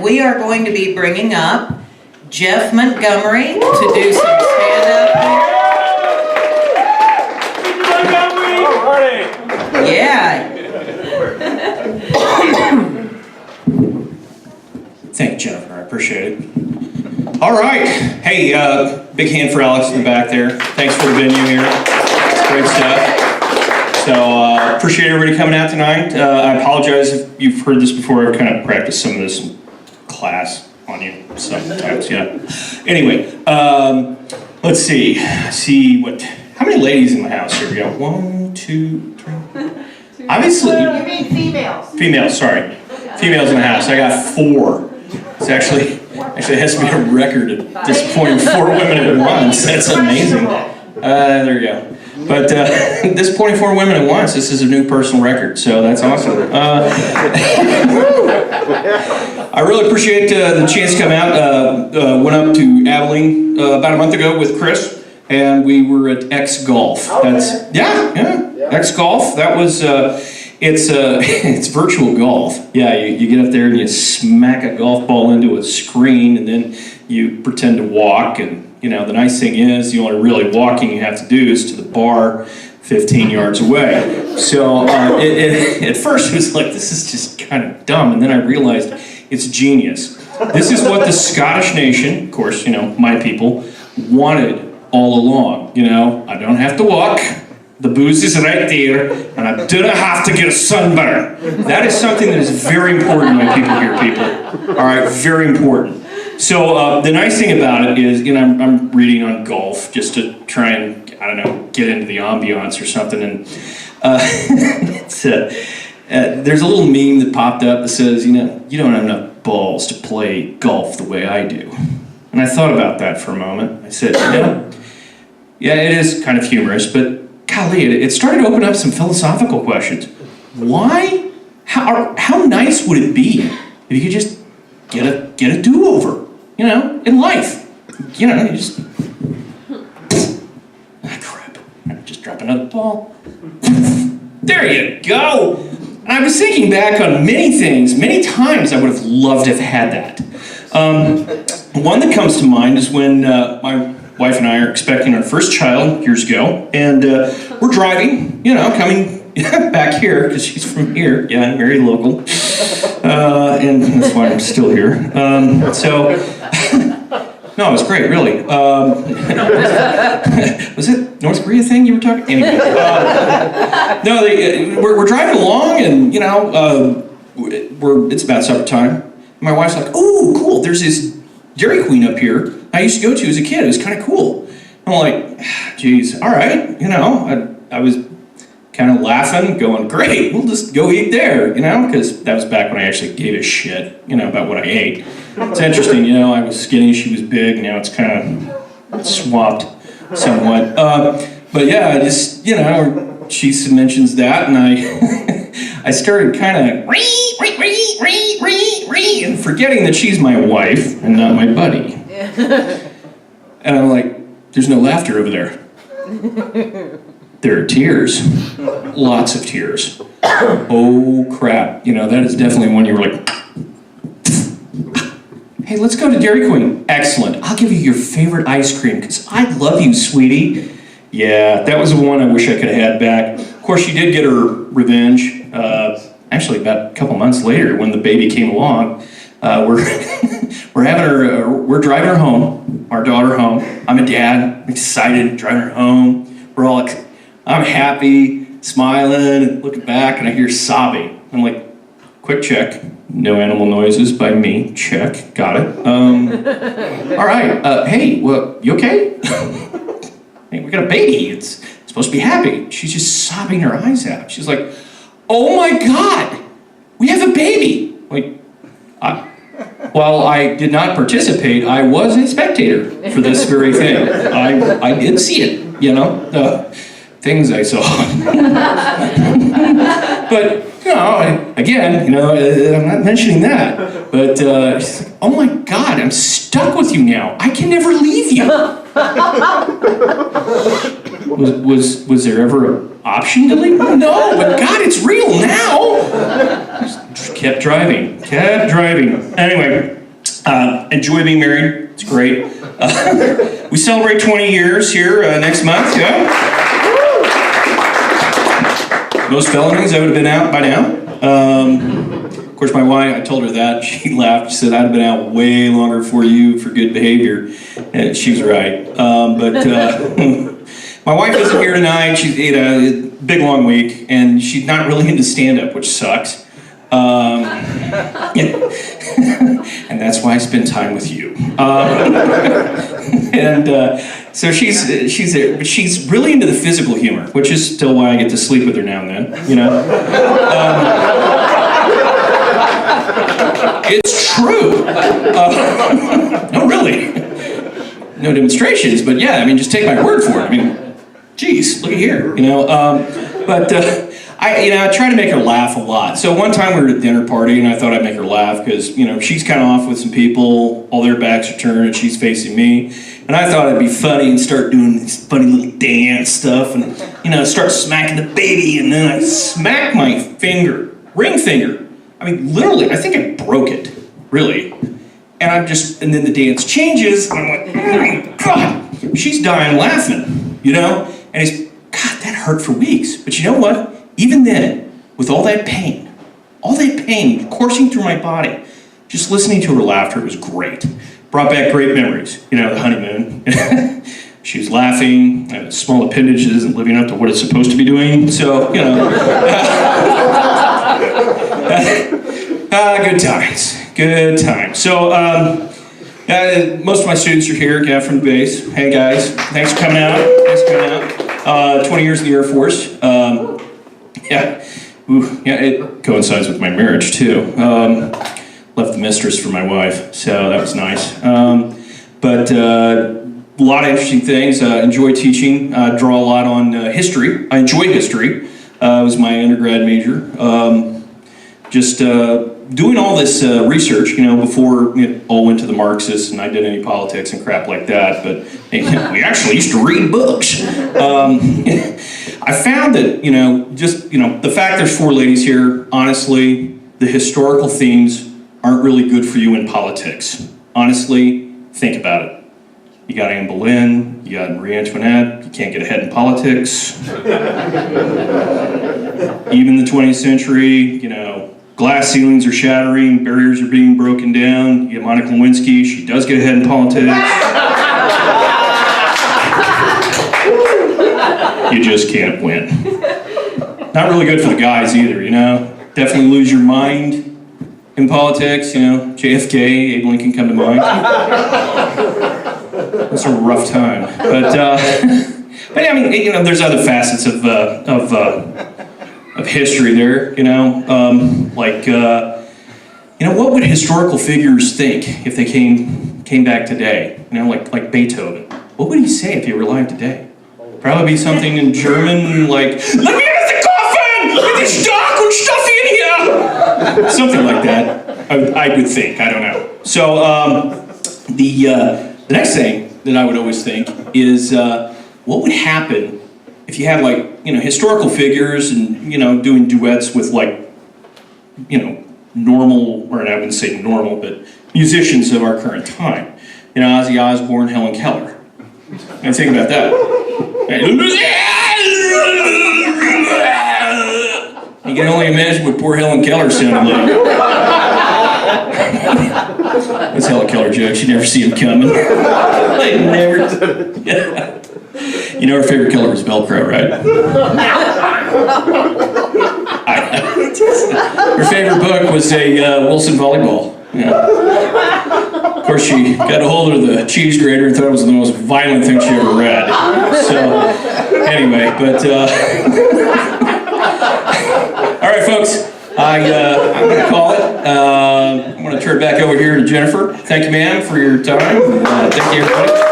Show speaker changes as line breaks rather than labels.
we are going to be bringing up Jeff Montgomery to do some stand-up here. Yeah.
Thank you, Jennifer. I appreciate it. All right. Hey, big hand for Alex in the back there. Thanks for the venue here. It's great stuff. So appreciate everybody coming out tonight. I apologize if you've heard this before. I've kind of practiced some of this in class on you sometimes, yeah. Anyway, let's see. How many ladies in my house? Here we go. 1, 2, 3. Obviously.
You mean females?
Females, sorry. Females in the house. I got 4. It's actually it has to be a record of disappointing 4 women at once. That's amazing. There you go. But disappointing 4 women at once. This is a new personal record, so that's awesome. I really appreciate the chance to come out. Went up to Abilene about a month ago with Chris, and we were at X Golf. That's X Golf. That was it's virtual golf. Yeah, you get up there and you smack a golf ball into a screen, and then you pretend to walk. And you know, the nice thing is the only really walking you have to do is to the bar 15 yards away. So at first it was like, this is just kind of dumb, and then I realized it's genius. This is what the Scottish nation, of course, you know, my people, wanted all along. You know, I don't have to walk. The booze is right there, and I didn't have to get a sunburn. That is something that is very important, my people here, people. All right, very important. So the nice thing about it is, you know, I'm reading on golf just to try and, I don't know, get into the ambiance or something, and there's a little meme that popped up that says, you know, you don't have enough balls to play golf the way I do. And I thought about that for a moment. I said, you know, yeah, it is kind of humorous, but golly, it started to open up some philosophical questions. Why? How nice would it be if you could just get a do-over, you know, in life? You know, you just crap. I just drop another ball. There you go. And I was thinking back on many things, many times I would have loved to have had that. One that comes to mind is when my wife and I are expecting our first child years ago, and we're driving, you know, coming back here, because she's from here, yeah, very local, and that's why I'm still here. No, it was great, really. Was it North Korea thing you were talking? Anyway, we're driving along, and you know, it's about supper time. My wife's like, "Oh, cool! There's this Dairy Queen up here I used to go to as a kid. It was kind of cool." I'm like, "Geez, all right." You know, I was kind of laughing, going, "Great, we'll just go eat there." You know, because that was back when I actually gave a shit, you know, about what I ate. It's interesting, you know, I was skinny, she was big, now it's kind of swapped somewhat. But yeah, just, you know, she mentions that, and I started kind of and forgetting that she's my wife and not my buddy. And I'm like, there's no laughter over there. There are tears. Lots of tears. Oh crap. You know, that is definitely one you were like, hey, let's go to Dairy Queen. Excellent. I'll give you your favorite ice cream because I love you, sweetie. Yeah, that was the one I wish I could have had back. Of course, she did get her revenge. Actually, about a couple months later, when the baby came along, we're driving her home, our daughter home. I'm a dad, excited, driving her home. I'm happy, smiling, looking back, and I hear sobbing. I'm like, quick check. No animal noises by me. Check. Got it. All right. Hey, well, you okay? Hey, we got a baby. It's supposed to be happy. She's just sobbing her eyes out. She's like, oh my God, we have a baby. Like, while I did not participate, I was a spectator for this very thing. I did see it, you know, the things I saw. But, you know, again, you know, I'm not mentioning that, but she's like, oh my God, I'm stuck with you now. I can never leave you. Was there ever an option to leave? No, but God, it's real now. Just kept kept driving. Anyway, enjoy being married. It's great. We celebrate 20 years here next month. Yeah. Most felonies I would have been out by now. Of course, my wife, I told her that. She laughed. She said, I'd have been out way longer for you for good behavior. And she was right. My wife isn't here tonight. She's a big long week, and she's not really into stand-up, which sucks. And that's why I spend time with you. So she's there, but she's really into the physical humor, which is still why I get to sleep with her now and then. You know, it's true. No, really, no demonstrations, but yeah, I mean, just take my word for it. I mean, geez, look at here. You know, I try to make her laugh a lot. So one time we were at a dinner party, and I thought I'd make her laugh because, she's kind of off with some people, all their backs are turned, and she's facing me. And I thought it'd be funny and start doing this funny little dance stuff and, start smacking the baby, and then I smack my finger, ring finger. I mean, literally, I think I broke it, really. And then the dance changes, and I'm like, oh my God, she's dying laughing, And God, that hurt for weeks. But you know what? Even then, with all that pain coursing through my body, just listening to her laughter was great. Brought back great memories, the honeymoon. She was laughing, small appendage isn't living up to what it's supposed to be doing, so, good times. So, most of my students are here, Gav from the base. Hey guys, thanks for coming out. 20 years in the Air Force. It coincides with my marriage too. Left the mistress for my wife, so that was nice. But a lot of interesting things. Enjoy teaching. Draw a lot on history. I enjoy history. It was my undergrad major. Doing all this research, before it all went to the Marxists and I did any politics and crap like that, but we actually used to read books. I found that, the fact there's 4 ladies here, honestly, the historical themes aren't really good for you in politics. Honestly, think about it. You got Anne Boleyn, you got Marie Antoinette, you can't get ahead in politics. Even the 20th century, glass ceilings are shattering, barriers are being broken down. You have Monica Lewinsky, she does get ahead in politics. You just can't win. Not really good for the guys either, Definitely lose your mind in politics, JFK, Abe Lincoln come to mind. It's a rough time. But I mean, there's other facets of history there, what would historical figures think if they came back today? Like Beethoven. What would he say if he were alive today? Probably be something in German, like, "Let me out of the coffin! It is dark and stuffy in here!" Something like that. I would think. I don't know. So the next thing that I would always think is, what would happen if you had historical figures and doing duets with normal, or I wouldn't say normal, but musicians of our current time. Ozzy Osbourne, Helen Keller. And think about that. You can only imagine what poor Helen Keller sounded like. That's Helen Keller joke. You never see him coming. Like never. Her favorite color was Velcro, right? Her favorite book was a Wilson volleyball. Of course, she got a hold of the cheese grater and thought it was the most violent thing she ever read. So, anyway, but all right, folks. I'm going to call it. I'm going to turn it back over here to Jennifer. Thank you, ma'am, for your time. Thank you, everybody.